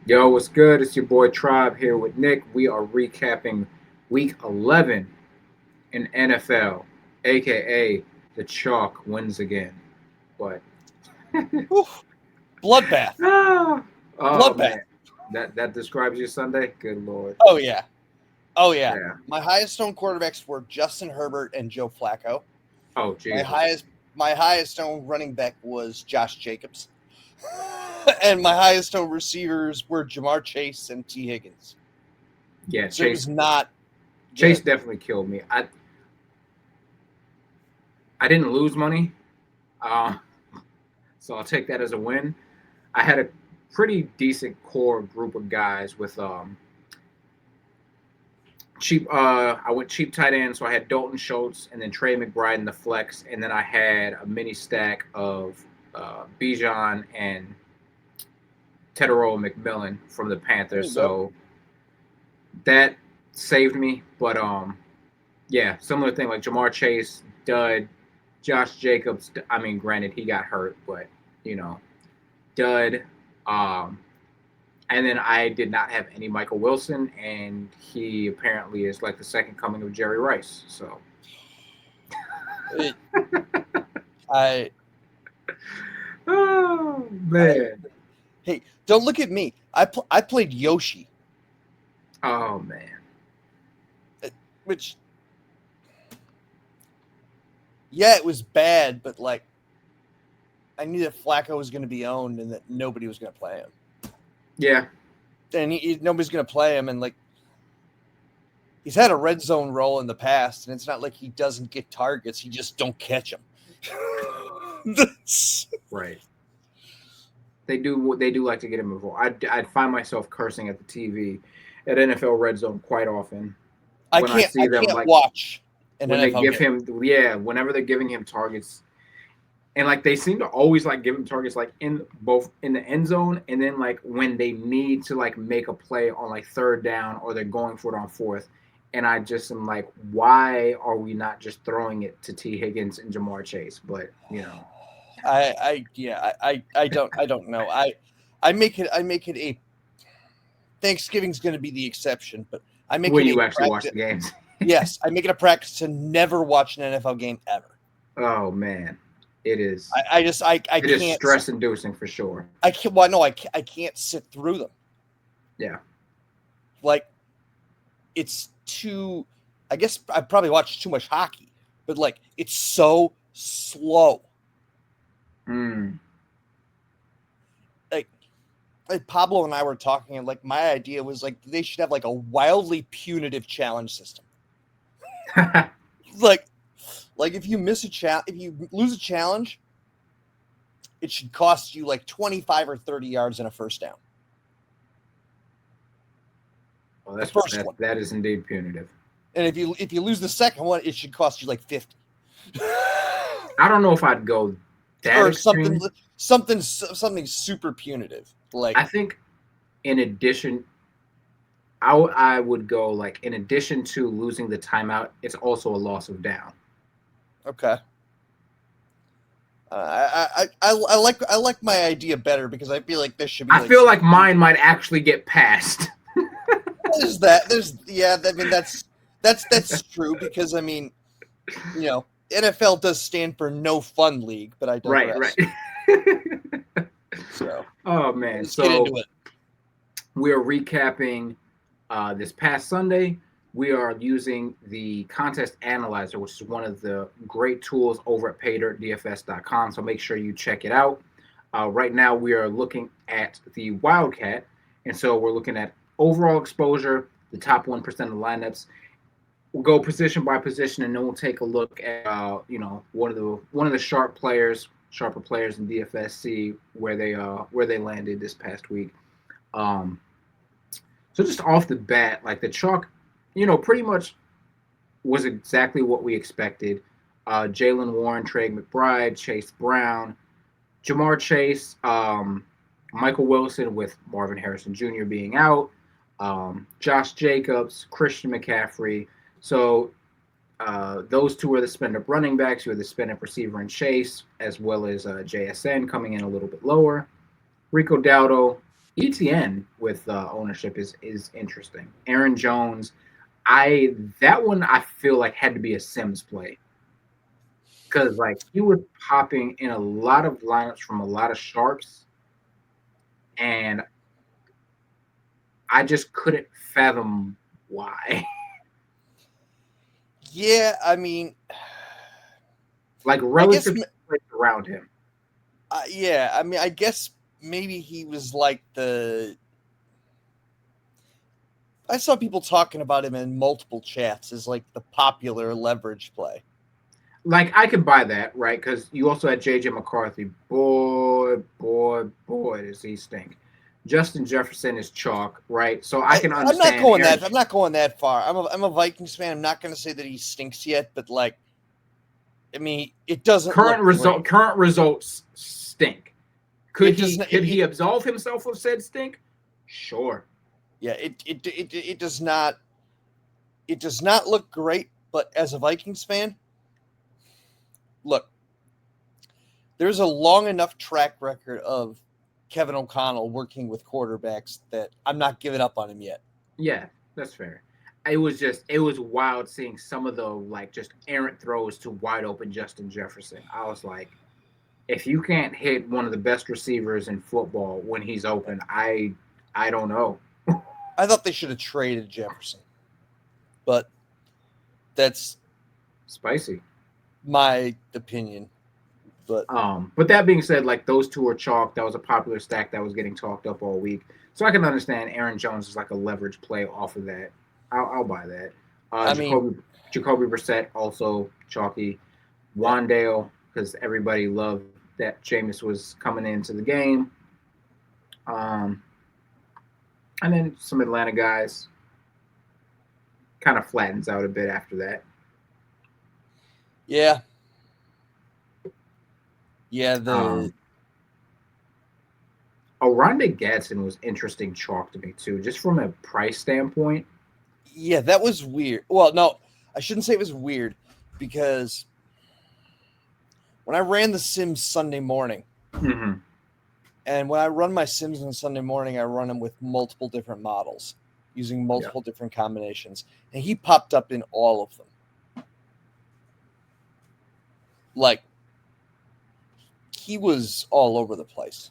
Yo, what's good? It's your boy Tribe here with Nick. We are recapping week 11 in NFL, aka the chalk wins again. But Whew. Bloodbath. ah, oh Bloodbath. man, that describes your Sunday. Good lord. Oh yeah. Oh yeah. Yeah. My highest owned quarterbacks were Justin Herbert and Joe Flacco. Oh My Jesus. highest my highest owned running back was Josh Jacobs. And my highest owned receivers were Jamar Chase and T. Higgins. Yeah, So it was Chase. not Chase good. definitely killed me. I didn't lose money, uh, so I'll take that as a win. I had a pretty decent core group of guys with cheap. I went cheap tight end, so I had Dalton Schultz and then Trey McBride in the flex, and then I had a mini stack of Bijan and Tedero McMillan from the There Panthers. you go. So that saved me. But yeah, similar thing like Jamar Chase, dud. Josh Jacobs. I mean, granted he got hurt, but you know, dud. Um, and then I did not have any Michael Wilson, and he apparently is like the second coming of Jerry Rice. So It, I, oh I man. hey, don't look at me. I played Yoshi, Oh man. which yeah, it was bad, but like I knew that Flacco was going to be owned and that nobody was going to play him. Yeah. And nobody's going to play him. And like he's had a red zone role in the past, and it's not like he doesn't get targets; he just don't catch them. Right. They do like to get him involved. I'd find myself cursing at the TV at NFL Red Zone quite often when I see I them can't like watch an when they NFL give game. him whenever they're giving him targets, and like they seem to always like give him targets like in both in the end zone and then like when they need to like make a play on like third down or they're going for it on fourth. And I just am like, why are we not just throwing it to T. Higgins and Jamar Chase? But you know, I don't know. I make it a Thanksgiving's going to be the exception, but I make will it a you actually watch practice. the games? Yes, I make it a practice to never watch an NFL game ever. Oh man, it is. I It is can't stress inducing for sure. I can't well no I can't sit through them. Yeah. Like it's too I guess I probably watched too much hockey, but like it's so slow. Mm. Like Pablo and I were talking, and like my idea was like they should have like a wildly punitive challenge system. Like if you miss if you lose a challenge, it should cost you like 25 or 30 yards and a first down. Well, The first one. that is indeed punitive. And if you lose the second one, it should cost you like 50. I don't know if I'd go that Or extreme. something super punitive. Like I think in addition, I would go like in addition to losing the timeout, it's also a loss of down. okay. I like my idea better because I feel like this should be. I Like, feel like mine might actually get passed. there's that. There's yeah. I mean that's true because I mean, you know, NFL does stand for no fun league, but I Right, digress. right. So Oh man, let's get into it. we are recapping this past Sunday. We are using the contest analyzer, which is one of the great tools over at paydirtdfs.com. So make sure you check it out. Right now, we are looking at the Wildcat, and so we're looking at overall exposure, the top 1% of lineups. We'll go position by position, and then we'll take a look at one of the sharper players in DFS, see where they landed this past week. Um, so just off the bat, like the chalk, pretty much was exactly what we expected. Jalen Warren, Trey McBride, Chase Brown, Jamar Chase, Michael Wilson with Marvin Harrison Jr. being out, Josh Jacobs, Christian McCaffrey. So those two are the spend up running backs. You have the spend up receiver and Chase, as well as JSN coming in a little bit lower. Rico Dowdle, ETN with ownership is interesting. Aaron Jones, that one I feel like had to be a Sims play because like he was popping in a lot of lineups from a lot of sharps, and I just couldn't fathom why. Yeah, I mean, Like I guess, relative to the players around him. yeah, I mean, I guess maybe he was like the. I saw people talking about him in multiple chats as like the popular leverage play. Like I could buy that, right? Because you also had JJ McCarthy. Boy, does he stink. Justin Jefferson is chalk, right? So I can I'm not understand going Aaron. that. I'm not going that far. I'm a Vikings fan. I'm not going to say that he stinks yet, but like, I mean, it doesn't look great. Current results stink. It doesn't. Could he absolve himself of said stink? Sure. Yeah, it does not. It does not look great. But as a Vikings fan, look, there's a long enough track record of Kevin O'Connell working with quarterbacks that I'm not giving up on him yet. Yeah, that's fair. It was wild seeing some of the like just errant throws to wide open Justin Jefferson. I was like, if you can't hit one of the best receivers in football when he's open, I don't know. I thought they should have traded Jefferson, but that's Spicy. my opinion. But that being said, like those two are chalk. That was a popular stack that was getting talked up all week. So I can understand Aaron Jones is like a leverage play off of that. I'll buy that. I mean, Jacoby Brissett also chalky. Wandale because everybody loved that Jameis was coming into the game. Um, and then some Atlanta guys kind of flattens out a bit after that. yeah, yeah. The Oronde Gadsden was interesting chalk to me too, just from a price standpoint. yeah, that was weird. Well, no, I shouldn't say it was weird because when I ran the Sims Sunday morning, Mm-hmm. and when I run my Sims on Sunday morning, I run them with multiple different models using Yeah. multiple different combinations, and he popped up in all of them. Like he was all over the place,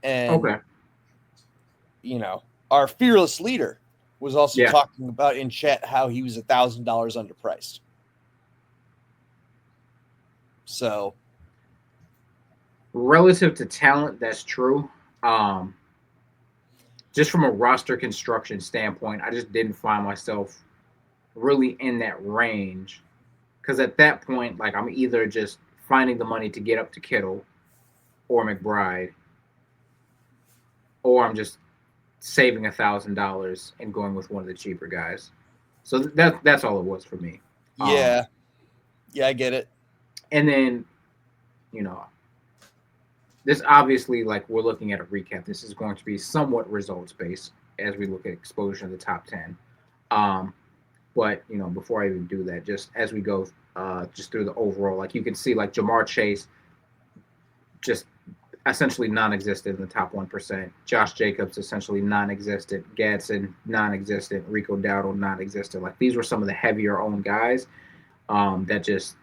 and Okay. you know, our fearless leader was also Yeah. talking about in chat how he was $1,000 underpriced. So, Relative to talent, that's true. Um, just from a roster construction standpoint, I just didn't find myself really in that range because at that point, like I'm either just finding the money to get up to Kittle or McBride, or I'm just saving $1,000 and going with one of the cheaper guys. So that's all it was for me. yeah, I get it. And then, you know, this obviously, like we're looking at a recap. This is going to be somewhat results based as we look at exposure in the top 10. Um, but before I even do that, just as we go, just through the overall, like you can see, like Jamar Chase, just essentially non-existent in the top 1%. Josh Jacobs essentially non-existent. Gadsden non-existent. Rico Dowdle non-existent. Like these were some of the heavier owned guys that just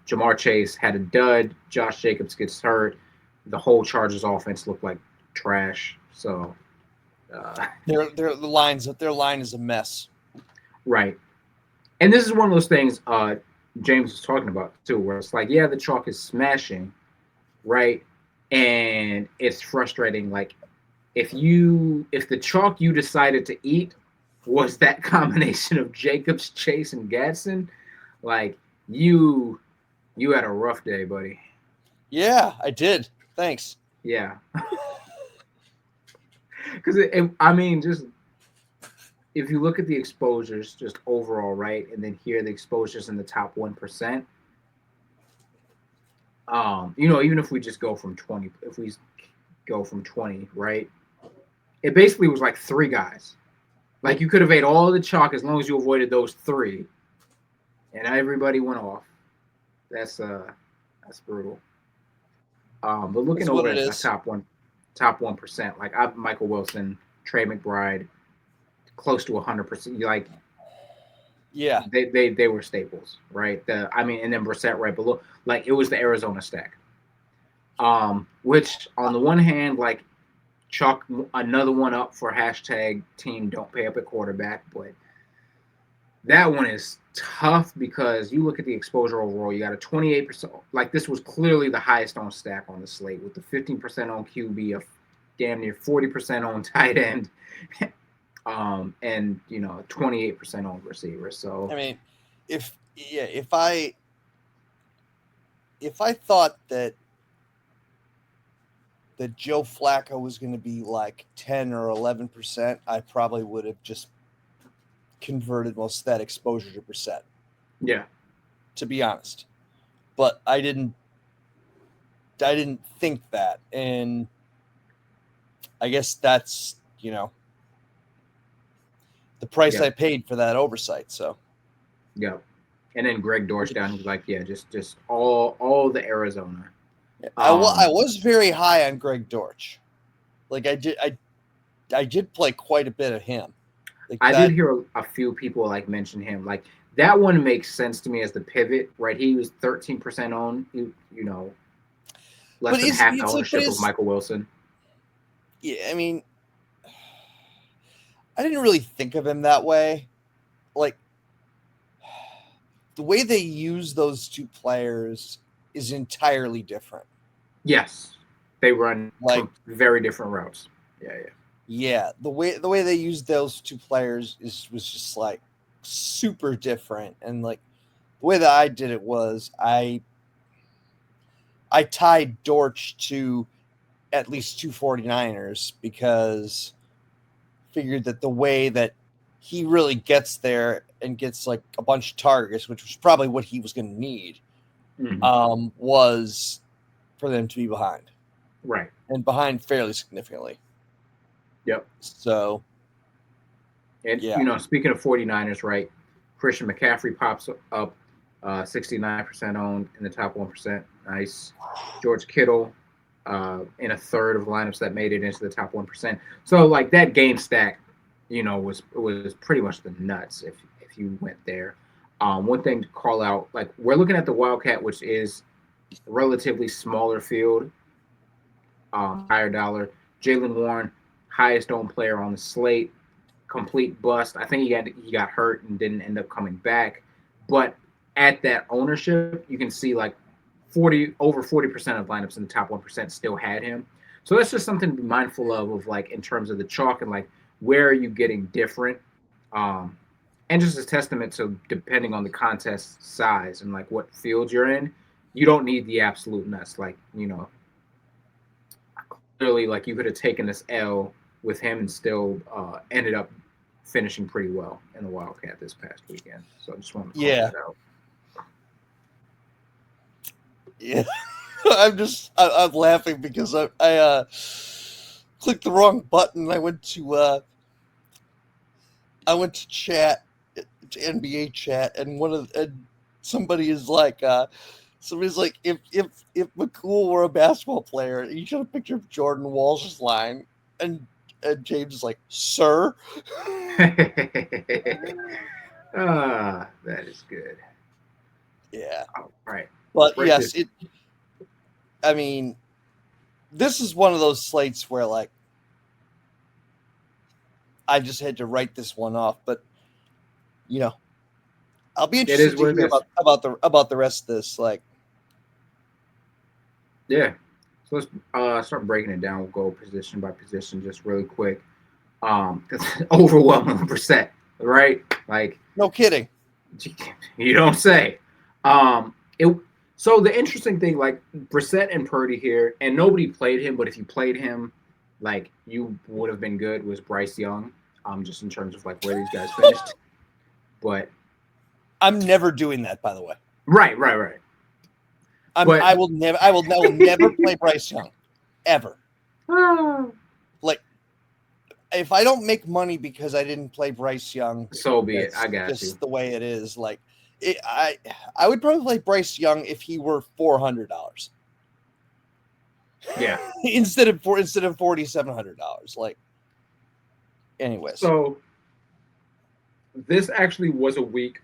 Jamar Chase had a dud. Josh Jacobs gets hurt. The whole Chargers offense looked like trash. So Their line is a mess. right. And this is one of those things James was talking about too, where it's like, yeah, the chalk is smashing, right? And it's frustrating. Like if the chalk you decided to eat was that combination of Jacobs, Chase, and Gadsden, like you had a rough day, buddy. Yeah, I did. Thanks. Yeah. Because I mean, just if you look at the exposures, just overall, right, and then here the exposures in the top 1%. Even if we just go from 20, if we go from 20, right, it basically was like three guys. Like you could have ate all the chalk as long as you avoided those three, and everybody went off. That's brutal. But looking That's what over it at the is. top one, top 1%. Like I've Michael Wilson, Trey McBride, close to 100%. Like Yeah. they were staples, right? And then Brissett right below. Like it was the Arizona stack. Which on the one hand, like chalk another one up for hashtag team don't pay up at quarterback, but that one is tough because you look at the exposure overall. You got a 28%. Like this was clearly the highest on stack on the slate with the 15% on QB, a damn near 40% on tight end, and 28% on receiver. So I mean, if I thought that Joe Flacco was going to be like 10 or 11%, I probably would have just converted most of that exposure to Brissett. Yeah. To be honest. But I didn't think that. And I guess that's, the price I paid for that oversight. So yeah. And then Greg Dortch down, he's like, yeah, just all the Arizona. I was very high on Greg Dortch. Like I did play quite a bit of him. Like I did hear a few people like mention him. Like that one makes sense to me as the pivot, right? He was 13% on, less than half the ownership of Michael Wilson. Yeah, I mean, I didn't really think of him that way. Like the way they use those two players is entirely different. Yes, they run like very different routes. Yeah. The way they used those two players was just like super different, and like the way that I did it was I tied Dortch to at least two 49ers because figured that the way that he really gets there and gets like a bunch of targets, which was probably what he was going to need, was for them to be behind. Right. And behind fairly significantly. Yep. So, and speaking of 49ers, right, Christian McCaffrey pops up 69% owned in the top 1%. Nice. George Kittle in a third of lineups that made it into the top 1%. So like that game stack, was pretty much the nuts if you went there. One thing to call out, like we're looking at the Wildcat, which is a relatively smaller field, higher dollar. Jaylen Warren, highest owned player on the slate, complete bust. I think he got hurt and didn't end up coming back. But at that ownership, you can see like over 40% of lineups in the top 1% still had him. So that's just something to be mindful of like in terms of the chalk and like where are you getting different. And just a testament to depending on the contest size and like what field you're in, you don't need the absolute nuts. Like, clearly like you could have taken this L with him and still ended up finishing pretty well in the Wildcat this past weekend. So I just wanted to call that out. Yeah. I'm laughing because I clicked the wrong button. I went to chat, to NBA chat, and somebody's like, if McCool were a basketball player, you should have picture of Jordan Walsh's line, and James is like, sir. That is good. Yeah. All right. But yes, I mean, this is one of those slates where like I just had to write this one off, but I'll be interested to hear about the rest of this. Like, yeah. So let's start breaking it down. We'll go position by position just really quick. Overwhelming %, right? Like, no kidding. You don't say. So the interesting thing, like Brissett and Purdy here, and nobody played him, but if you played him, like you would have been good, was Bryce Young. Just in terms of like where these guys finished. But I'm never doing that, by the way. Right. I will never play Bryce Young, ever. Like, if I don't make money because I didn't play Bryce Young, so be it. I got you. Just the way it is. Like, I would probably play Bryce Young if he were $400. Yeah. instead of $4,700. Like, anyways. So this actually was a week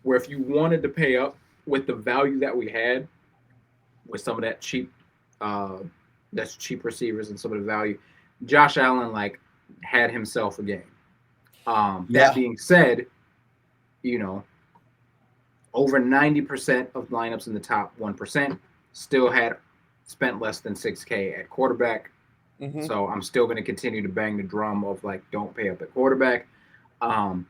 where if you wanted to pay up with the value that we had with some of that uh, cheap receivers and some of the value, Josh Allen like had himself a game. That Yeah. being said, you know, over 90% of lineups in the top 1% still had spent less than 6K at quarterback. Mm-hmm. So I'm still going to continue to bang the drum of like, don't pay up at quarterback. Um,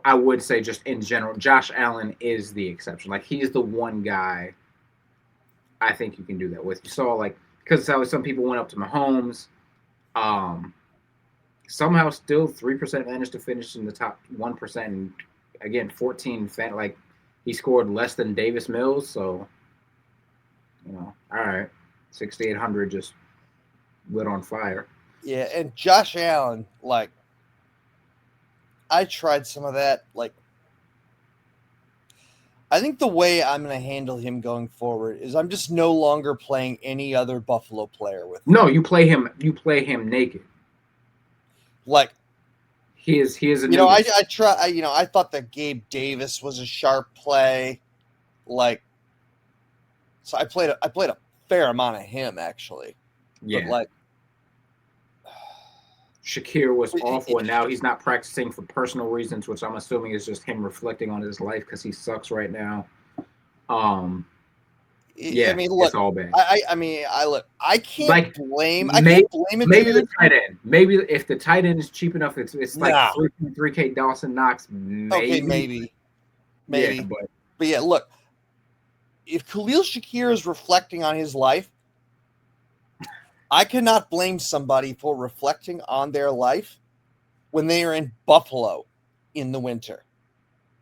I would say just in general, Josh Allen is the exception. Like he's the one guy I think you can do that with. You saw like, because some people went up to Mahomes, um, somehow still 3% managed to finish in the top 1%. And again, 14 like he scored less than Davis Mills. So, all right, 6,800 just lit on fire. Yeah, and Josh Allen, like, I tried some of that. Like, I think the way I'm going to handle him going forward is I'm just no longer playing any other Buffalo player with him. No, you play him. You play him naked. Like, he is a. I thought that Gabe Davis was a sharp play. Like, so I played a fair amount of him actually. Yeah. But like, Shakir was awful, and now he's not practicing for personal reasons, which I'm assuming is just him reflecting on his life because he sucks right now. Yeah, I mean, look, it's all bad. I can't like, blame. I can't blame a maybe dude. The tight end. Maybe if the tight end is cheap enough, it's like No. 3.3K Dawson Knox. Maybe. Okay, maybe. Yeah, but yeah, look, if Khalil Shakir is reflecting on his life, I cannot blame somebody for reflecting on their life when they are in Buffalo in the winter.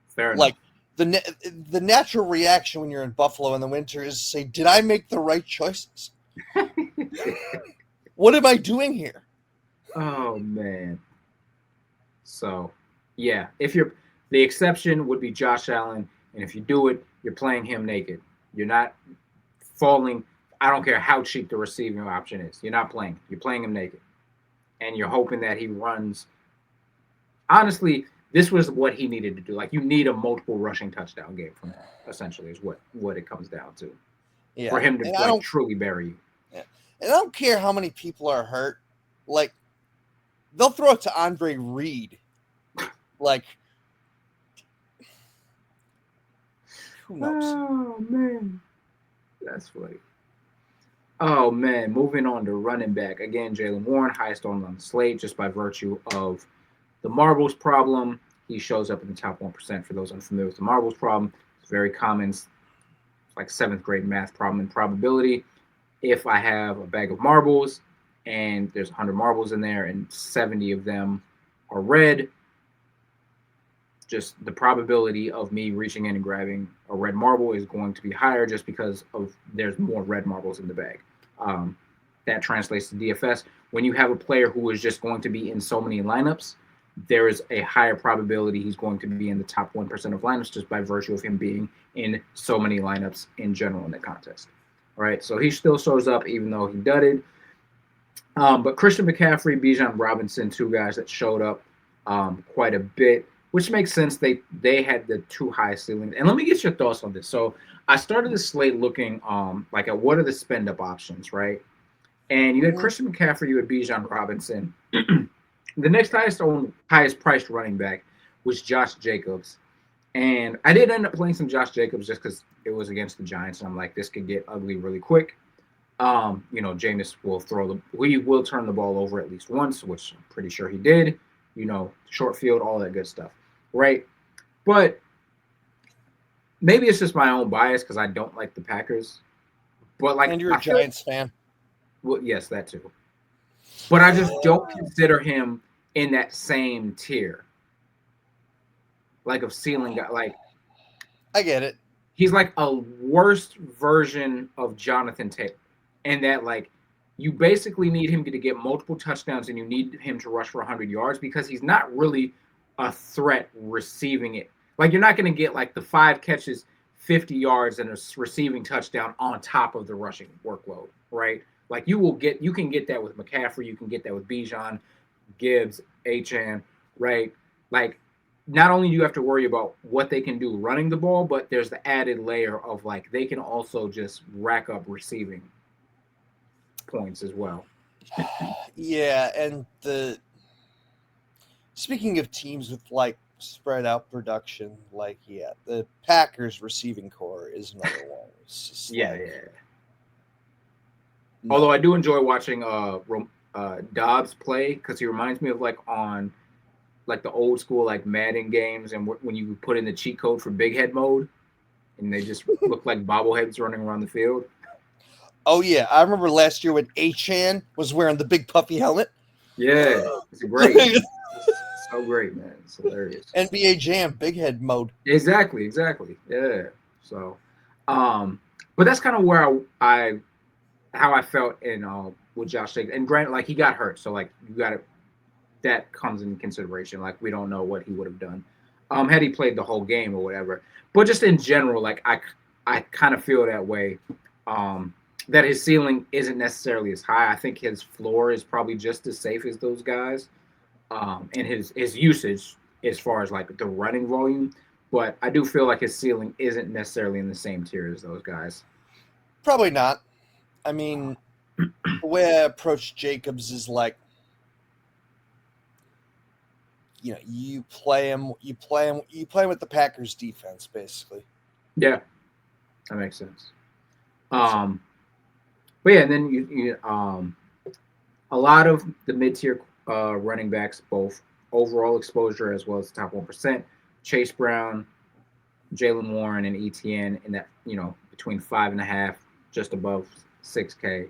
Fair enough. Like the natural reaction when you're in Buffalo in the winter is to say, "Did I make the right choices? What am I doing here?" Oh man. So, yeah, the exception would be Josh Allen, and if you do it, you're playing him naked. You're not falling. I don't care how cheap the receiving option is. You're not playing. You're playing him naked, and you're hoping that he runs. Honestly, this was what he needed to do. Like you need a multiple rushing touchdown game from him. Essentially, is what it comes down to. Yeah. For him to truly bury you. Yeah. And I don't care how many people are hurt. Like they'll throw it to Andre Reed. Like who knows? Oh man, that's funny. Oh man, moving on to running back again. Jaylen Warren, highest on the slate just by virtue of the marbles problem. He shows up in the top 1%. For those unfamiliar with the marbles problem, it's very common. It's like 7th grade math problem in probability. If I have a bag of marbles and there's 100 marbles in there and 70 of them are red, just the probability of me reaching in and grabbing a red marble is going to be higher just because of there's more red marbles in the bag. That translates to DFS. When you have a player who is just going to be in so many lineups, there is a higher probability he's going to be in the top 1% of lineups just by virtue of him being in so many lineups in general in the contest. All right, so he still shows up even though he dudded. But Christian McCaffrey, Bijan Robinson, two guys that showed up quite a bit, which makes sense. They had the two high ceilings. And let me get your thoughts on this. So I started the slate looking like at what are the spend up options, right? And you had Christian McCaffrey, you had Bijan Robinson. The next highest priced running back was Josh Jacobs. And I did end up playing some Josh Jacobs just because it was against the Giants. And I'm like, this could get ugly really quick. Jameis will turn the ball over at least once, which I'm pretty sure he did. Short field, all that good stuff, right? But maybe it's just my own bias because I don't like the Packers. But and you're a Giants fan. Well, yes, that too. But I just don't consider him in that same tier, like of ceiling guy. Like, I get it. He's like a worst version of Jonathan Taylor, and that like you basically need him to get multiple touchdowns and you need him to rush for 100 yards because he's not really a threat receiving it. Like you're not going to get like the 5 catches, 50 yards and a receiving touchdown on top of the rushing workload, right? Like you can get that with McCaffrey, you can get that with Bijan, Gibbs, Achan, right? Like not only do you have to worry about what they can do running the ball, but there's the added layer of like they can also just rack up receiving points as well. Yeah, and speaking of teams with like spread out production, like the Packers receiving core is another one. It's just Yeah. no. Although I do enjoy watching Dobbs play because he reminds me of like on like the old school like Madden games and when you put in the cheat code for big head mode and they just look like bobbleheads running around the field. Oh yeah, I remember last year when Achan was wearing the big puffy helmet. Yeah, it's great. It's so great, man. It's hilarious. NBA Jam, big head mode. Exactly. Yeah. So, but that's kind of where how I felt in with Josh Jacobs. And granted, like he got hurt, so like you got to that comes in consideration. Like we don't know what he would have done had he played the whole game or whatever. But just in general, like I kind of feel that way. That his ceiling isn't necessarily as high. I think his floor is probably just as safe as those guys, and his usage as far as like the running volume. But I do feel like his ceiling isn't necessarily in the same tier as those guys. Probably not. I mean, the way I approach Jacobs is like, you play him with the Packers defense, basically. Yeah, that makes sense. But yeah, and then you a lot of the mid-tier running backs, both overall exposure as well as the top 1%. Chase Brown, Jalen Warren, and ETN in that between 5.5, just above 6K.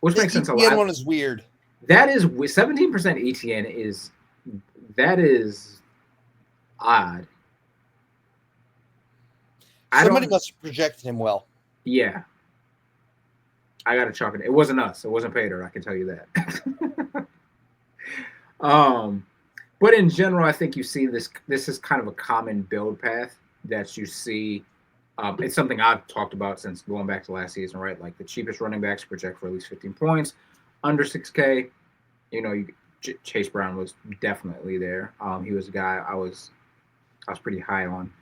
Which makes sense a lot. The one is weird. That is 17% ETN is odd. Somebody must have projected him well. Yeah. I got to chalk it. It wasn't us. It wasn't Paydirt. I can tell you that. But in general, I think you see this. This is kind of a common build path that you see. It's something I've talked about since going back to last season, right? Like the cheapest running backs project for at least 15 points, under 6K. Chase Brown was definitely there. He was a guy I was pretty high on.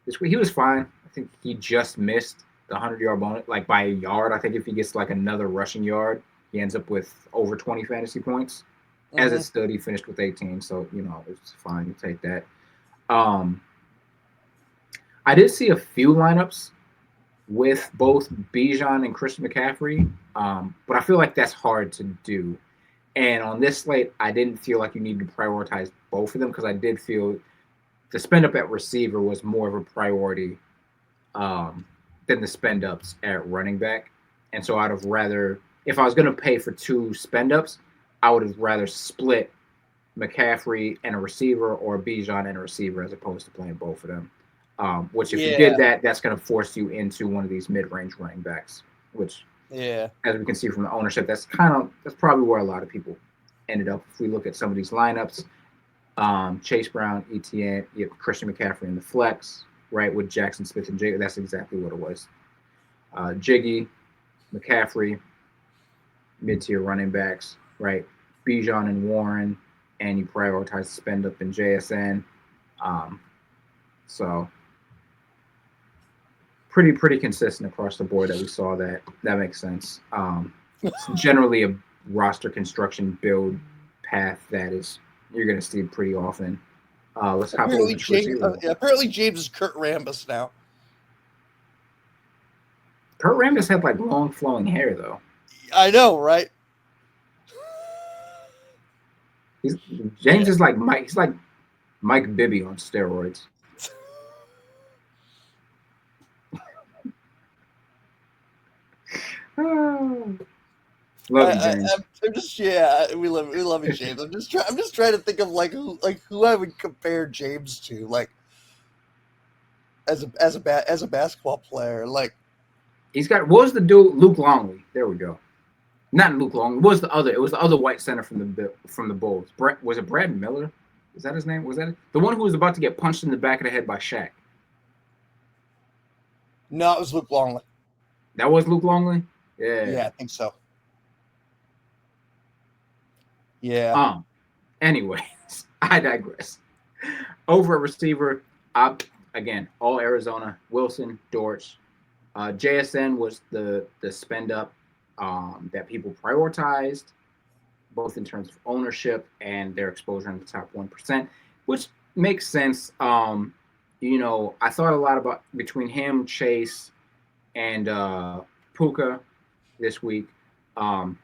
He was fine. I think he just missed the 100-yard bonus, like by a yard. I think if he gets like another rushing yard, he ends up with over 20 fantasy points. Mm-hmm. As it stood, he finished with 18, so it's fine. You take that. I did see a few lineups with both Bijan and Christian McCaffrey, but I feel like that's hard to do. And on this slate, I didn't feel like you needed to prioritize both of them because I did feel the spend up at receiver was more of a priority than the spend ups at running back. And so I'd have rather, if I was going to pay for two spend ups, I would have rather split McCaffrey and a receiver or Bijan and a receiver as opposed to playing both of them. Which if you did that, that's going to force you into one of these mid-range running backs, which as we can see from the ownership, that's probably where a lot of people ended up. If we look at some of these lineups, Chase Brown, ETN, Christian McCaffrey in the flex, right, with Jackson Smith and Jiggy. That's exactly what it was. Jiggy, McCaffrey, mid-tier running backs, right? Bijan and Warren, and you prioritize spend up in JSN. So pretty consistent across the board that we saw that. That makes sense. It's generally a roster construction build path that is you're going to see pretty often. Let's hop over to receiver. Apparently James is Kurt Rambis now. Kurt Rambis had like long flowing hair though. I know, right? James is like Mike. He's like Mike Bibby on steroids. Love you, James. I'm just we love you, James. I'm just trying to think of who I would compare James to, like as a basketball player. Like he's got what was the dude Luke Longley? There we go. Not Luke Longley. What was the other? It was the other white center from the Bulls. Was it Brad Miller? Is that his name? Was that it? The one who was about to get punched in the back of the head by Shaq? No, it was Luke Longley. That was Luke Longley? Yeah. Yeah, I think so. Yeah. Anyways, I digress. Over at receiver, again, all Arizona. Wilson, Dortch. JSN was the spend up that people prioritized, both in terms of ownership and their exposure in the top 1%, which makes sense. I thought a lot about between him, Chase, and Puka this week. Um,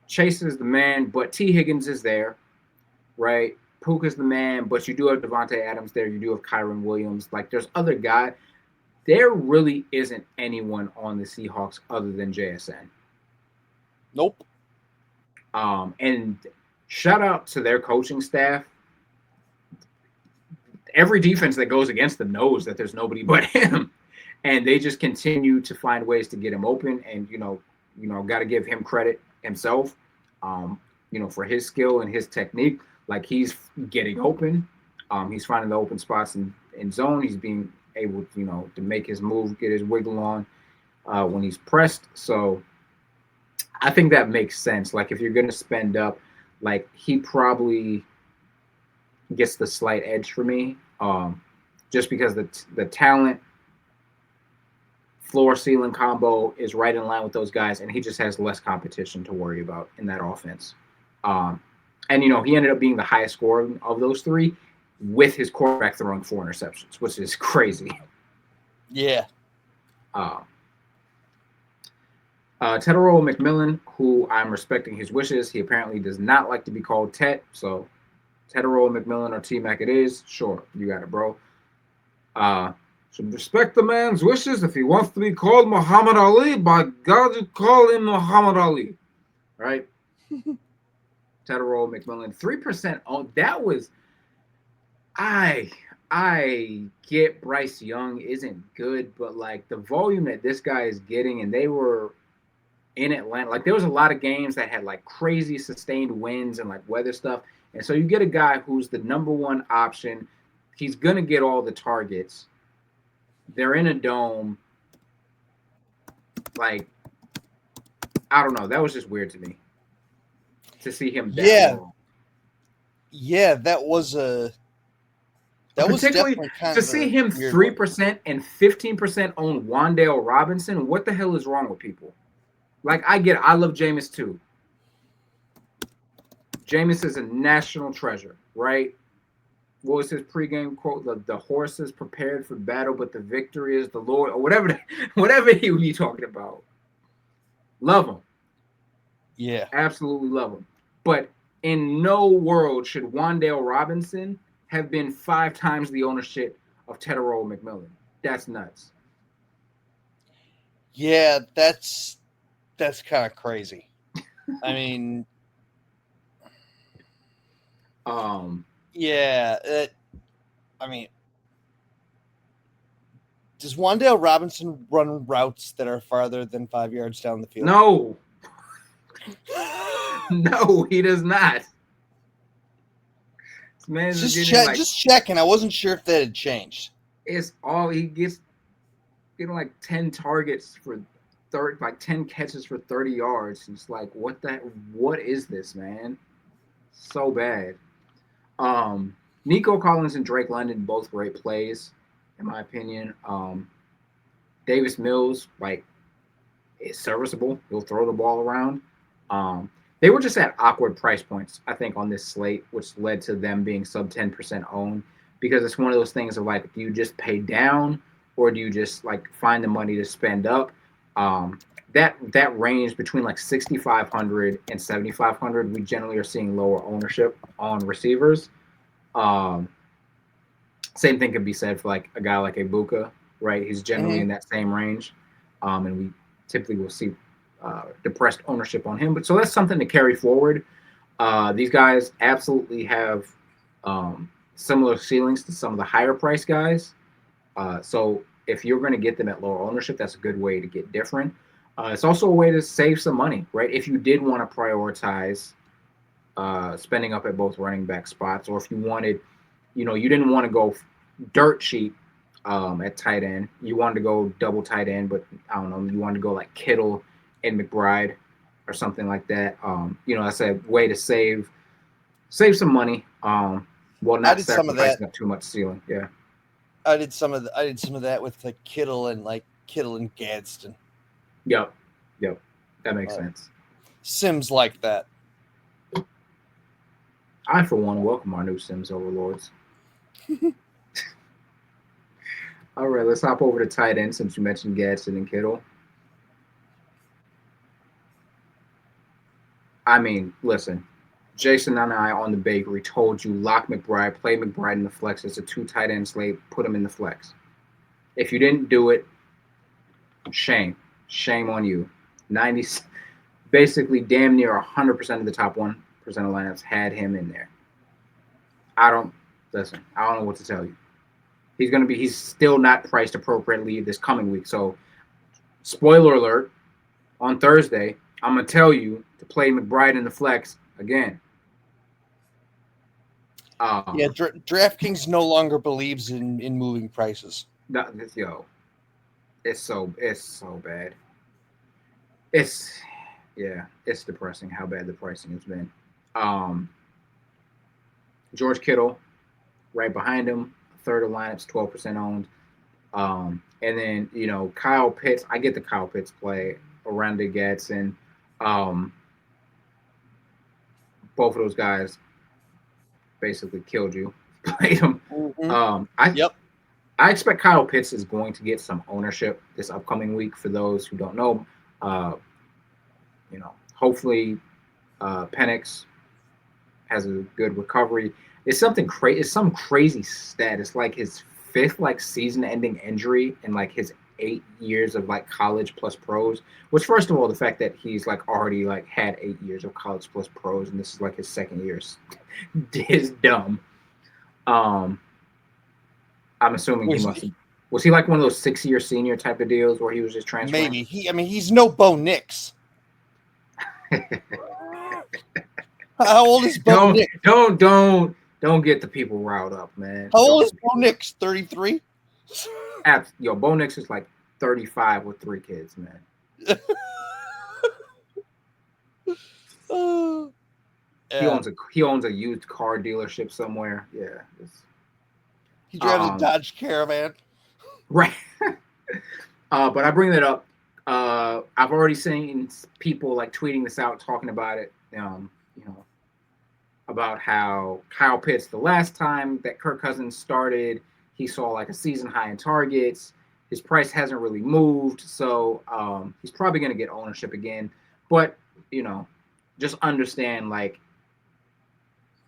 Chase is the man, but T. Higgins is there, right? Puka's the man, but you do have Devontae Adams there. You do have Kyron Williams. Like, there's other guys. There really isn't anyone on the Seahawks other than JSN. Nope. And shout out to their coaching staff. Every defense that goes against them knows that there's nobody but him, and they just continue to find ways to get him open. And got to give him credit himself, for his skill and his technique. Like, he's getting open, he's finding the open spots in zone. He's being able, to make his move, get his wiggle on when he's pressed. So I think that makes sense. Like, if you're going to spend up, like, he probably gets the slight edge for me, just because the talent, floor ceiling combo is right in line with those guys, and he just has less competition to worry about in that offense. And he ended up being the highest scorer of those three, with his quarterback throwing 4 interceptions, which is crazy. Yeah. Teterow McMillan, who I'm respecting his wishes. He apparently does not like to be called Tet, so Teterow McMillan or T-Mac it is. Sure, you got it, bro. So respect the man's wishes. If he wants to be called Muhammad Ali, by God, you call him Muhammad Ali. Right? Teterow McMillan, 3% on. That was... I get Bryce Young isn't good, but like the volume that this guy is getting, and they were in Atlanta. Like, there was a lot of games that had like crazy sustained winds and like weather stuff. And so you get a guy who's the number one option. He's going to get all the targets. They're in a dome. Like, I don't know. That was just weird to me to see him that long. Yeah, that was particularly definitely kind to of see him 3% and 15% own Wan'Dale Robinson. What the hell is wrong with people? Like, I get it. I love Jameis too. Jameis is a national treasure, right? What was his pregame quote? The horse is prepared for battle, but the victory is the Lord, or whatever he would be talking about. Love him. Yeah. Absolutely love him. But in no world should Wan'Dale Robinson have been 5 times the ownership of Teterow McMillan. That's nuts. Yeah, that's kind of crazy. I mean, yeah, does Wan'Dale Robinson run routes that are farther than 5 yards down the field? No. No, he does not. Just checking. I wasn't sure if that had changed. It's all he gets, getting like 10 targets for 30, like 10 catches for 30 yards. It's like, what is this, man? So bad. Nico Collins and Drake London, both great plays, in my opinion. Davis Mills, like, is serviceable. He'll throw the ball around. They were just at awkward price points, I think, on this slate, which led to them being sub 10% owned, because it's one of those things of like, do you just pay down or do you just like find the money to spend up? That range between like 6,500 and 7,500, we generally are seeing lower ownership on receivers. Same thing could be said for like a guy like Ibuka, right? He's generally in that same range, and we typically will see depressed ownership on him. But so that's something to carry forward. These guys absolutely have similar ceilings to some of the higher price guys. So if you're going to get them at lower ownership, that's a good way to get different. It's also a way to save some money, right? If you did want to prioritize spending up at both running back spots, or if you wanted, you didn't want to go dirt cheap at tight end. You wanted to go double tight end, but I don't know. You wanted to go like Kittle and McBride or something like that. That's a way to save some money. While I not did some of that. sacrificing up too much ceiling. Yeah. I did some of that with like Kittle and Gadsden. Yep. Yep. That makes sense. Sims like that. I, for one, welcome our new Sims overlords. All right, let's hop over to tight end since you mentioned Gadsden and Kittle. I mean, listen, Jason and I on the bakery told you lock McBride, play McBride in the flex. It's a two tight end slate. Put him in the flex. If you didn't do it, shame on you. 90, basically damn near 100% of the top 1% of lineups had him in there. I don't know what to tell you. He's still not priced appropriately this coming week. So, spoiler alert, on Thursday, I'm gonna tell you to play McBride in the flex again. Yeah, DraftKings no longer believes in moving prices. Yo, it's so bad. It's it's depressing how bad the pricing has been. Um, George Kittle, right behind him, third of lineups, 12% owned. And then Kyle Pitts. I get the Kyle Pitts play. Orlando Gadsden. Both of those guys basically killed you. Played them. Mm-hmm. I expect Kyle Pitts is going to get some ownership this upcoming week. For those who don't know, hopefully Penix has a good recovery. It's something crazy. It's some crazy stat. It's like his fifth season-ending injury in his 8 years of college plus pros. Which, first of all, the fact that he's already had 8 years of college plus pros, and this is his second year is dumb. I'm assuming he must. Was he one of those 6-year senior type of deals where he was just transferring? Maybe he's no Bo Nix. How old is Bo Nix? Don't get the people riled up, man. How old is Bo Nix? 33? Bo Nix is 35 with 3 kids, man. Yeah. He owns a used car dealership somewhere. Yeah. He drives a Dodge Caravan. Right. But I bring that up. I've already seen people tweeting this out, talking about it. About how Kyle Pitts, the last time that Kirk Cousins started, he saw a season high in targets. His price hasn't really moved, so he's probably going to get ownership again. But just understand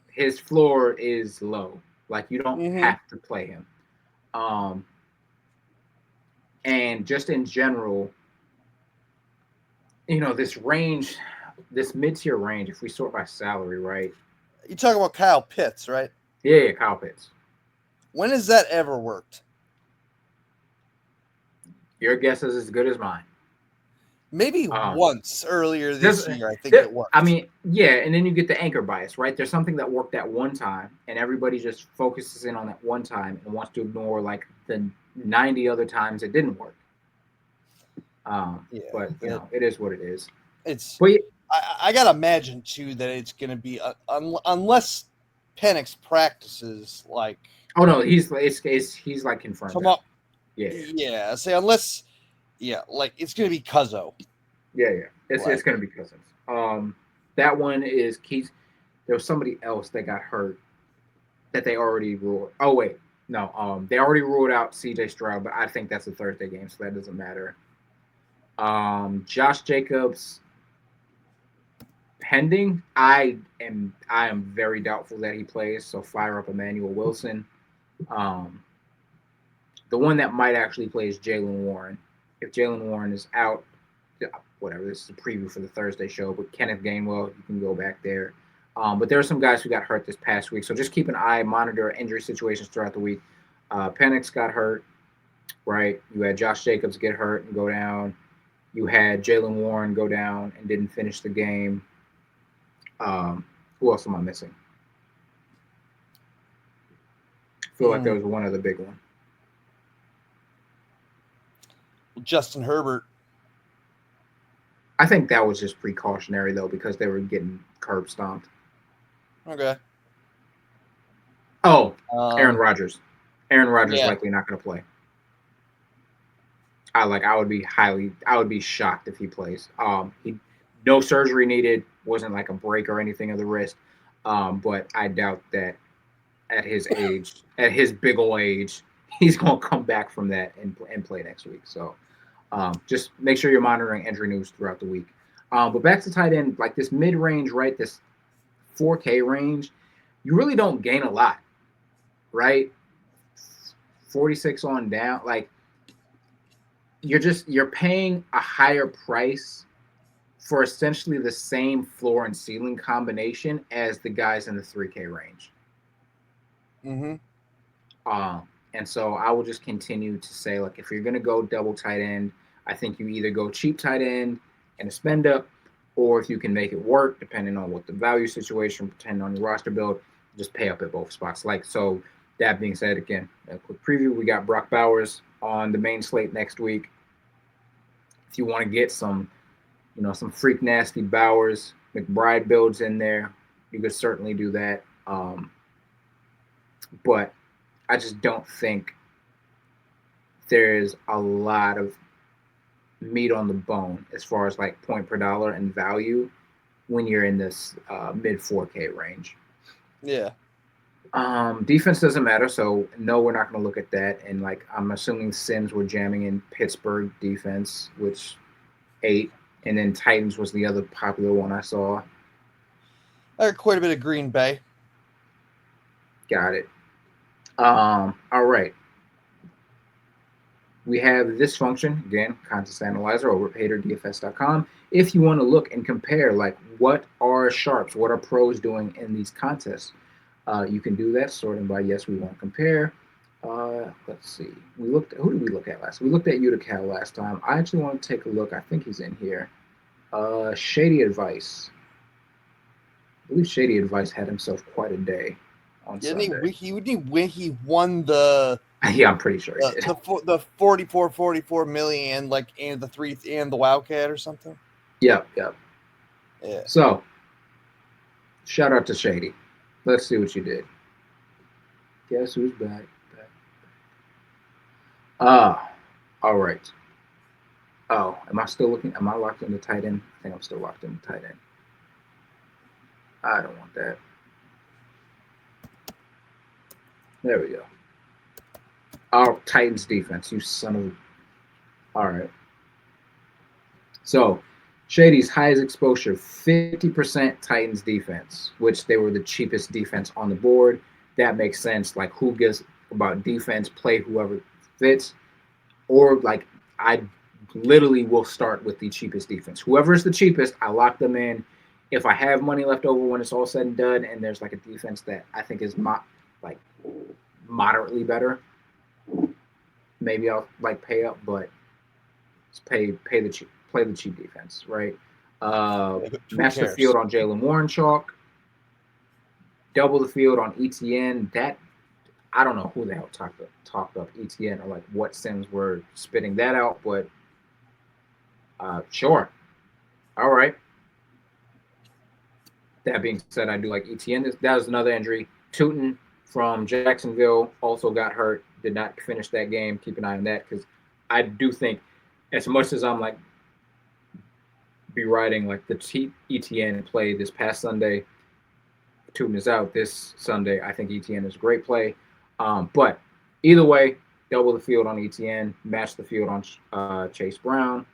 his floor is low. You don't have to play him. And just in general, this range, this mid-tier range, if we sort by salary, right? You're talking about Kyle Pitts, right? Yeah, Kyle Pitts. When has that ever worked? Your guess is as good as mine. Maybe once earlier this year, I think it worked. I mean, yeah, and then you get the anchor bias, right? There's something that worked at one time, and everybody just focuses in on that one time and wants to ignore the 90 other times it didn't work. But it is what it is. I gotta imagine too that it's gonna be unless Penix practices Oh no, he's confirmed. Yeah. Say unless it's gonna be Cuzzo. Yeah. It's gonna be Cousins. That one is Keith. There was somebody else that got hurt that they already ruled. Oh wait, no. They already ruled out C.J. Stroud, but I think that's a Thursday game, so that doesn't matter. Josh Jacobs pending. I am very doubtful that he plays, so fire up Emmanuel Wilson. The one that might actually play is Jaylen Warren. If Jaylen Warren is out, whatever, this is a preview for the Thursday show, but Kenneth Gainwell, you can go back there. But there are some guys who got hurt this past week, so just keep an eye, monitor injury situations throughout the week. Penix got hurt, right? You had Josh Jacobs get hurt and go down. You had Jaylen Warren go down and didn't finish the game. Who else am I missing? I feel like there was one other big one. Justin Herbert. I think that was just precautionary though because they were getting curb stomped. Okay. Oh, Aaron Rodgers. Aaron Rodgers Yeah. likely not going to play. I would be shocked if he plays. He no surgery needed, wasn't like a break or anything of the wrist. But I doubt that at his age, at his big old age, he's gonna come back from that and play next week. So just make sure you're monitoring injury news throughout the week. But back to tight end, like this mid range, right? This 4K range, you really don't gain a lot, right? 46 on down, like you're paying a higher price for essentially the same floor and ceiling combination as the guys in the 3K range. Mm-hmm. And so I will just continue to say, like, if you're going to go double tight end, I think you either go cheap tight end and a spend up, or if you can make it work, depending on what the value situation, depending on your roster build, just pay up at both spots. Like, so that being said, again, a quick preview, we got Brock Bowers on the main slate next week. If you want to get some, some freak nasty Bowers, McBride builds in there, you could certainly do that. But I just don't think there's a lot of meat on the bone as far as like point per dollar and value when you're in this mid 4K range. Yeah. Defense doesn't matter, so no, we're not going to look at that. And like I'm assuming Sims were jamming in Pittsburgh defense, which 8, and then Titans was the other popular one I saw. I got quite a bit of Green Bay. Got it. All right. We have this function, again, contest analyzer over at PaydirtDFS.com. If you want to look and compare, like, what are sharps, what are pros doing in these contests, you can do that, sorting by yes, we want to compare. Let's see. Who did we look at last? We looked at Utica last time. I actually want to take a look. I think he's in here. Shady Advice. I believe Shady Advice had himself quite a day on Sunday. He won the yeah, I'm pretty sure he did. The 44 million, like, and the 3 and the Wildcat or something. Yep. Yeah. So, shout out to Shady. Let's see what you did. Guess who's back? All right. Oh, am I still looking? Am I locked into tight end? I think I'm still locked into tight end. I don't want that. There we go. Our Titans defense, you son of. All right. So, Shady's highest exposure, 50% Titans defense, which they were the cheapest defense on the board. That makes sense. Like, who gives about defense? Play whoever fits. Or, like, I literally will start with the cheapest defense. Whoever is the cheapest, I lock them in. If I have money left over when it's all said and done, and there's like a defense that I think is moderately better, maybe I'll like pay up, but play the cheap defense, right? Match the field on Jalen Warren chalk, double the field on ETN. That I don't know who the hell talked up ETN or like what Sims were spitting that out, but sure. All right. That being said, I do like ETN. That was another injury. Tootin from Jacksonville also got hurt. Did not finish that game. Keep an eye on that because I do think, as much as I'm like be riding like the ETN play this past Sunday, Tootin is out this Sunday. I think ETN is a great play. But either way, double the field on ETN, match the field on Chase Brown.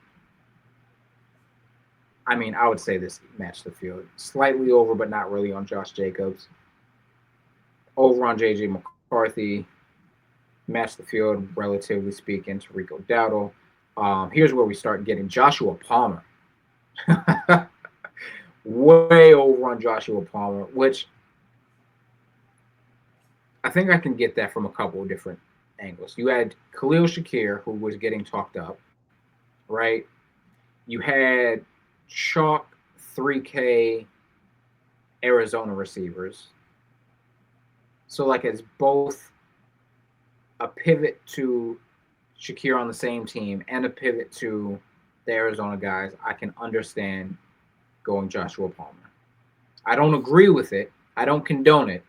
I mean, I would say this match the field. Slightly over, but not really on Josh Jacobs. Over on J.J. McCarthy. Match the field, relatively speaking, to Rico Dowdle. Here's where we start getting Joshua Palmer. Way over on Joshua Palmer, which I think I can get that from a couple of different angles. You had Khalil Shakir, who was getting talked up, right? You had chalk 3K Arizona receivers. So, like, it's both a pivot to Shakir on the same team and a pivot to the Arizona guys, I can understand going Joshua Palmer. I don't agree with it. I don't condone it,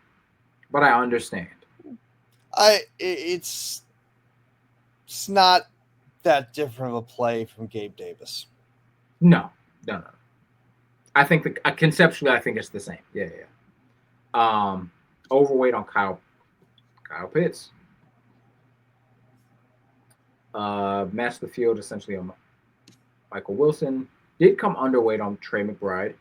but I understand. It's not that different of a play from Gabe Davis. No, no, no. I think conceptually, I think it's the same. Yeah, yeah. Overweight on Kyle Pitts. Match the field essentially on Michael Wilson. Did come underweight on Trey McBride.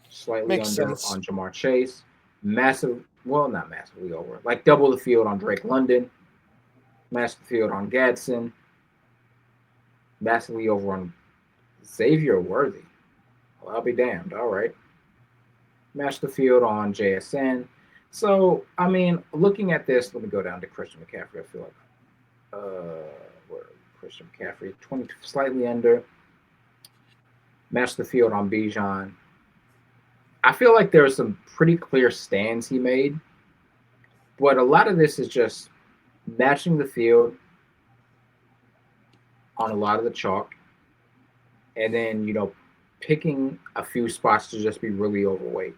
Slightly Makes under sense. on Jamar Chase. Massive, well, not massively over. Like double the field on Drake London. Match the field on Gadsden. Massively over on Xavier Worthy. Well, I'll be damned. All right. Match the field on JSN. So, I mean, looking at this, let me go down to Christian McCaffrey. I feel like where Christian McCaffrey, 20 slightly under. Match the field on Bijan. I feel like there are some pretty clear stands he made, but a lot of this is just matching the field on a lot of the chalk, and then picking a few spots to just be really overweight.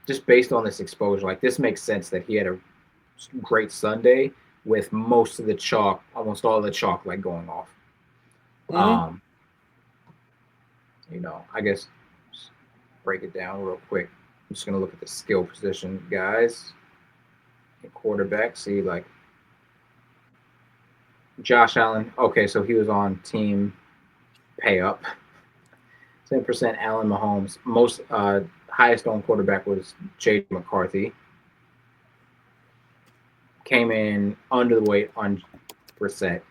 Just based on this exposure, like this makes sense that he had a great Sunday with most of the chalk, almost all the chalk, like going off. Mm-hmm. I guess break it down real quick. I'm just gonna look at the skill position guys. Quarterback, see like Josh Allen. Okay, so he was on team pay up. 10% Allen Mahomes. Most highest owned quarterback was J. McCarthy. Came in under the weight on Brissett.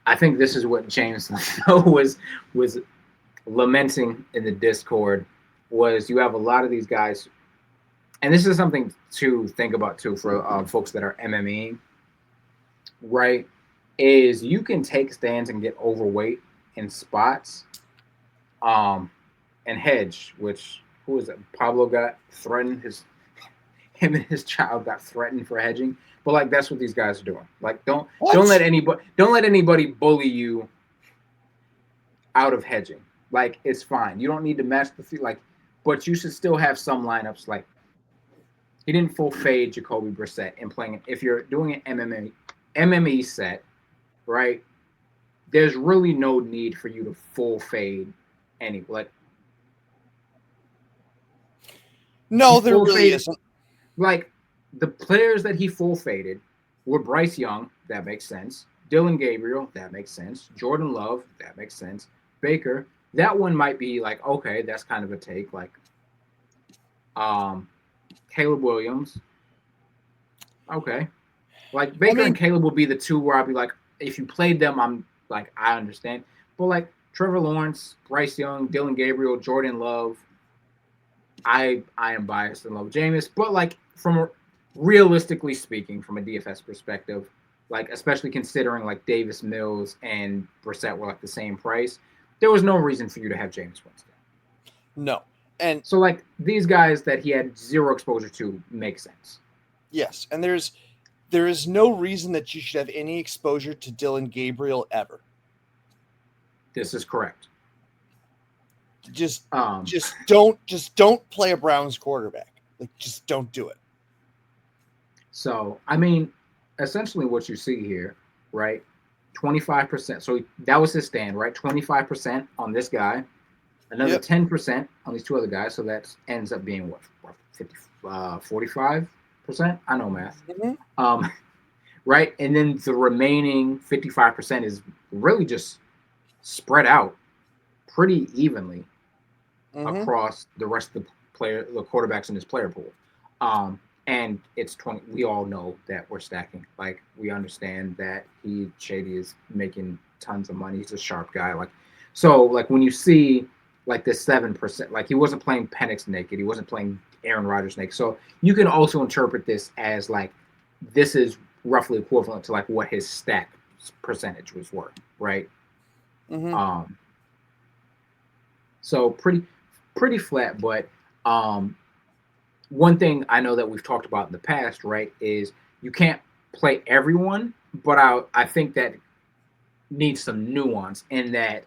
I think this is what James was lamenting in the Discord. Was you have a lot of these guys, and this is something to think about too for folks that are MME, right? Is you can take stands and get overweight in spots, and hedge. Which who was it? Pablo got threatened. Him and his child got threatened for hedging. But like that's what these guys are doing. Like don't let anybody bully you out of hedging. Like it's fine. You don't need to match the field. Like, but you should still have some lineups. Like he didn't full fade Jacoby Brissett and playing it. If you're doing an MME set, right? There's really no need for you to full fade any. Like no, there really isn't. Like the players that he full faded were Bryce Young, that makes sense. Dylan Gabriel, that makes sense. Jordan Love, that makes sense. Baker, that one might be like, okay, that's kind of a take. Like Caleb Williams. Okay. Like Baker and Caleb will be the two where I'll be like, if you played them, I'm like, I understand. But like Trevor Lawrence, Bryce Young, Dylan Gabriel, Jordan Love, I am biased and love Jameis, but like realistically speaking, from a DFS perspective, like especially considering like Davis Mills and Brissett were like the same price, there was no reason for you to have Jameis Winston. No. And so like these guys that he had zero exposure to make sense. Yes, and there is no reason that you should have any exposure to Dylan Gabriel ever. This is correct. Just don't play a Browns quarterback. Like just don't do it. So I mean, essentially what you see here, right? 25%. So that was his stand, right? 25% on this guy, another 10% on these two other guys. So that ends up being what 50, 45%. I know math. Mm-hmm. Right, and then the remaining 55% is really just spread out pretty evenly across the rest of the quarterbacks in this player pool. And it's 20. We all know that we're stacking. Like we understand that Shady is making tons of money. He's a sharp guy. Like so, like when you see like this 7%, like he wasn't playing Penix naked. He wasn't playing Aaron Rodgers naked. So you can also interpret this as like this is roughly equivalent to like what his stack percentage was worth, right? Mm-hmm. So pretty flat, but one thing I know that we've talked about in the past, right, is you can't play everyone, but I think that needs some nuance in that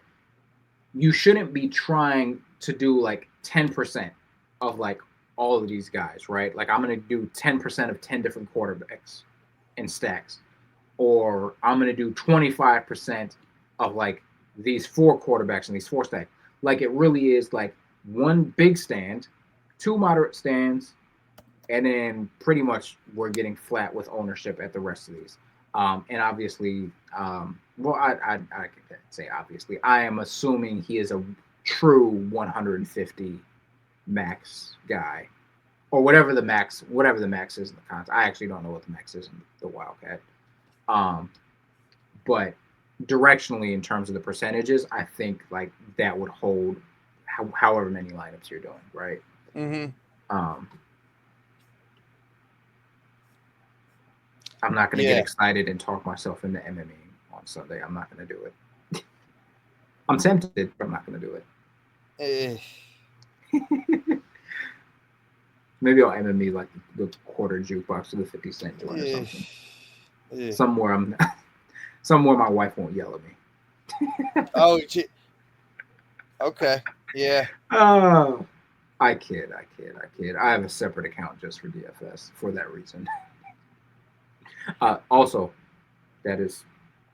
you shouldn't be trying to do like 10% of like all of these guys, right? Like I'm going to do 10% of 10 different quarterbacks in stacks, or I'm going to do 25% of like these four quarterbacks and these four stacks. Like it really is like one big stand, two moderate stands, and then pretty much we're getting flat with ownership at the rest of these. And obviously, well, I can say obviously, I am assuming he is a true 150 max guy, or whatever the max is in the cons. I actually don't know what the max is in the Wildcat. Um, but directionally, in terms of the percentages, I think like that would hold however many lineups you're doing, right? Mm-hmm. Um, I'm not going to get Yeah. excited and talk myself into MMA on Sunday. I'm not going to do it. I'm tempted, but I'm not going to do Eh, it. Maybe I'll MMA like the quarter jukebox or the 50 cent joint or eh, something. eh. Somewhere I'm somewhere my wife won't yell at me. Oh, okay. Yeah. Oh, I kid. I have a separate account just for DFS for that reason. Also, that is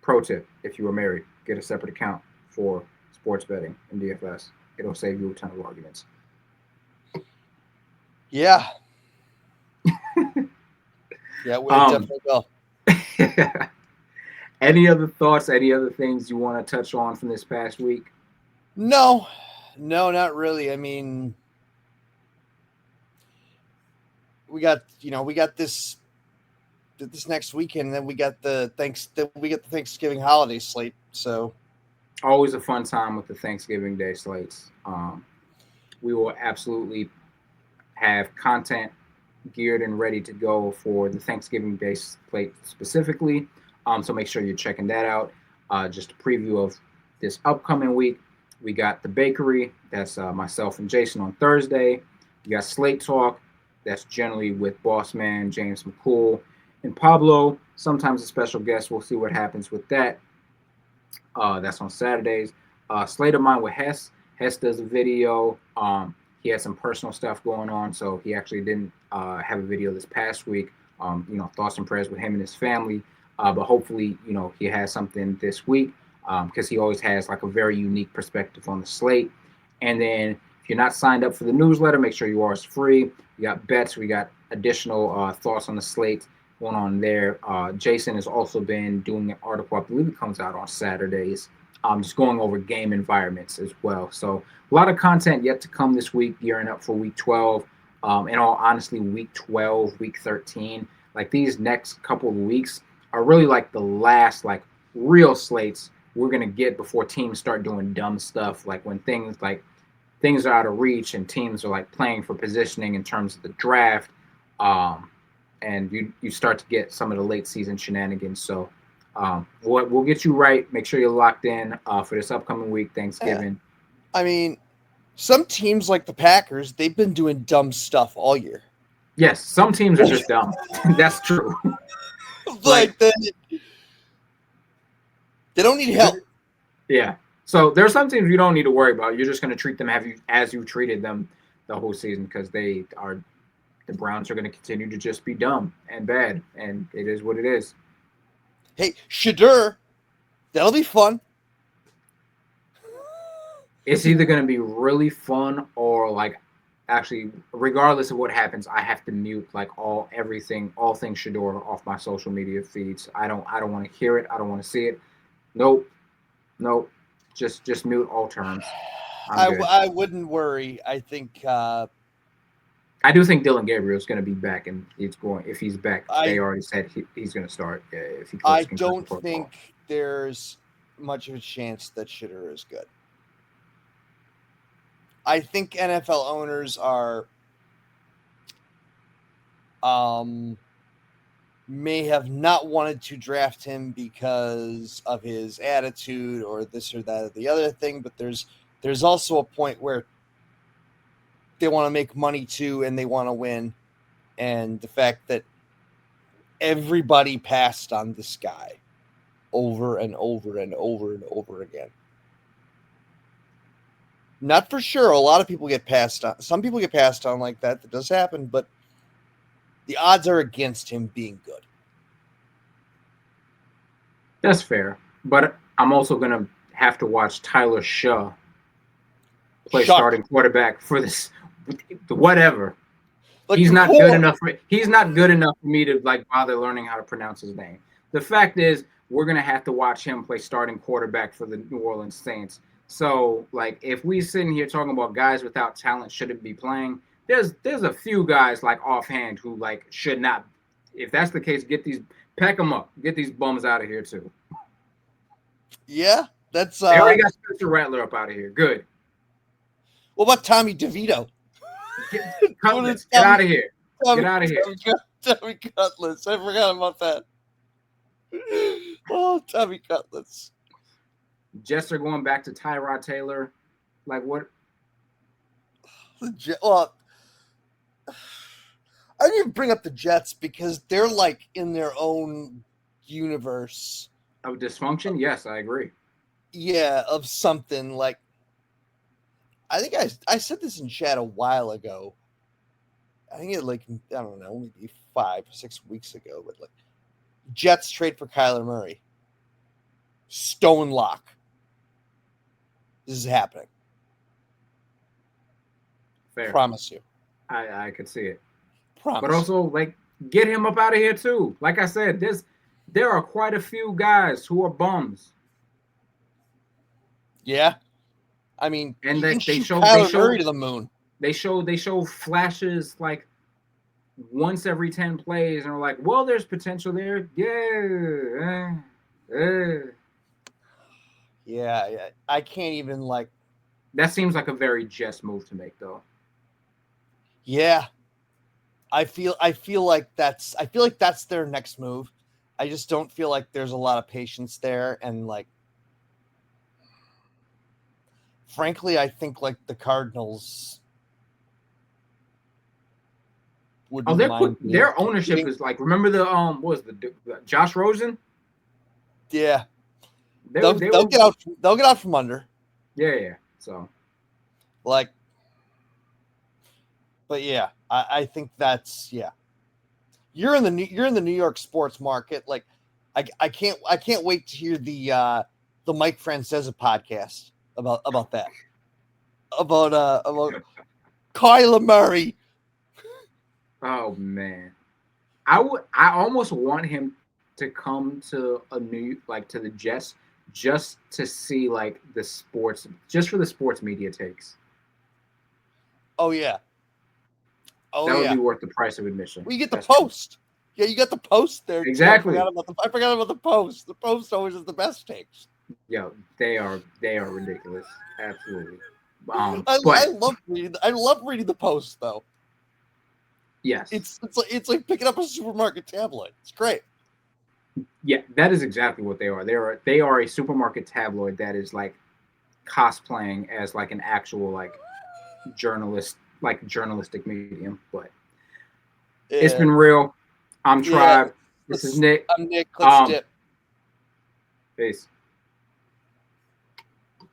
pro tip: if you are married, get a separate account for sports betting and DFS. It'll save you a ton of arguments. Yeah. Yeah, we Um, definitely will. any other thoughts? Any other things you want to touch on from this past week? No, no, not really. I mean, we got this next weekend, and then we get the Thanksgiving holiday slate. So Always a fun time with the Thanksgiving Day slates. We will absolutely have content geared and ready to go for the Thanksgiving Day slate specifically. So make sure you're checking that out. Just a preview of this upcoming week. We got the bakery. That's myself and Jason on Thursday. You got Slate Talk. That's generally with Boss Man, James McCool, and Pablo. Sometimes a special guest. We'll see what happens with that. That's on Saturdays. Slate of Mine with Hess. Hess does a video. He had some personal stuff going on, so he actually didn't have a video this past week. Thoughts and prayers with him and his family. But hopefully, he has something this week because he always has like a very unique perspective on the slate. And then if you're not signed up for the newsletter, make sure you are. It's free. We got bets. We got additional thoughts on the slate going on there. Jason has also been doing an article, I believe it comes out on Saturdays, just going over game environments as well. So a lot of content yet to come this week, gearing up for week 12. In all honesty, week 12, week 13, like these next couple of weeks are really like the last like real slates we're going to get before teams start doing dumb stuff. Like when things are out of reach and teams are like playing for positioning in terms of the draft. And you start to get some of the late season shenanigans. So we'll get you right. Make sure you're locked in for this upcoming week, Thanksgiving. I mean, some teams like the Packers, they've been doing dumb stuff all year. Yes, some teams are just dumb. That's true. Like they don't need help. Yeah. So there are some teams you don't need to worry about. You're just going to treat them as you treated them the whole season because the Browns are going to continue to just be dumb and bad, and it is what it is. Hey, Shadur, that'll be fun. It's either going to be really fun or like actually, regardless of what happens, I have to mute like all things Shador off my social media feeds. I don't want to hear it. I don't want to see it. Nope. Just mute all terms. I wouldn't worry. I think I do think Dylan Gabriel is going to be back, and if he's back, they I already said he's going to start if he I clears concussion don't protocol. think there's much of a chance that Shadur is good. I think NFL owners are may have not wanted to draft him because of his attitude or this or that or the other thing, but there's also a point where they want to make money too and they want to win, and the fact that everybody passed on this guy over and over and over and over again. Not for sure. A lot of people get passed on. Some people get passed on like that. That does happen, but the odds are against him being good. That's fair. But I'm also going to have to watch Tyler Shaw play starting quarterback for this whatever. Like, he's not good enough for me to like bother learning how to pronounce his name. The fact is, we're going to have to watch him play starting quarterback for the New Orleans Saints. So, like, if we sitting here talking about guys without talent shouldn't be playing, there's a few guys like offhand who like should not. If that's the case, pack them up, get these bums out of here too. Yeah, that's. They already got Spencer Rattler up out of here. Good. What about Tommy DeVito? Get out of here. Get out of here. Tommy Cutlets. I forgot about that. Oh, Tommy Cutlets. Jets are going back to Tyrod Taylor. Like what? Well, I didn't even bring up the Jets because they're like in their own universe of dysfunction. Yes, I agree. Yeah, of something like. I think I said this in chat a while ago. I think it like I don't know, maybe 5 or 6 weeks ago, but like Jets trade for Kyler Murray. Stone lock. This is happening. Fair. Promise you. I could see it. Promise. But also, like, get him up out of here too. Like I said, there are quite a few guys who are bums. Yeah. I mean, and they show Murray to the moon. They show flashes like once every 10 plays, and we're like, well, there's potential there. Yeah, I can't even like. That seems like a very Jets move to make, though. Yeah, I feel like that's their next move. I just don't feel like there's a lot of patience there, and like, frankly, I think like the Cardinals. Their ownership is like, remember the what was the Josh Rosen? Yeah, they'll get out from under. Yeah. So, like, but yeah, I think that's You're in the New York sports market. Like, I can't wait to hear the Mike Francesa podcast about that about Kyler Murray. Oh man, I almost want him to come to to the Jets just to see like the sports, just for the sports media takes. Oh yeah. That would be worth the price of admission. Well, you get the post. Yeah, you got the post there. Exactly. I forgot about the post. The post always is the best takes. Yo, they are ridiculous. Absolutely. I love reading the post though. Yes. It's like picking up a supermarket tabloid. It's great. Yeah, that is exactly what they are. They are a supermarket tabloid that is like cosplaying as like an actual like journalistic medium. But it's been real. I'm Tribe. This is Nick. I'm Nick. Let's dip. Peace.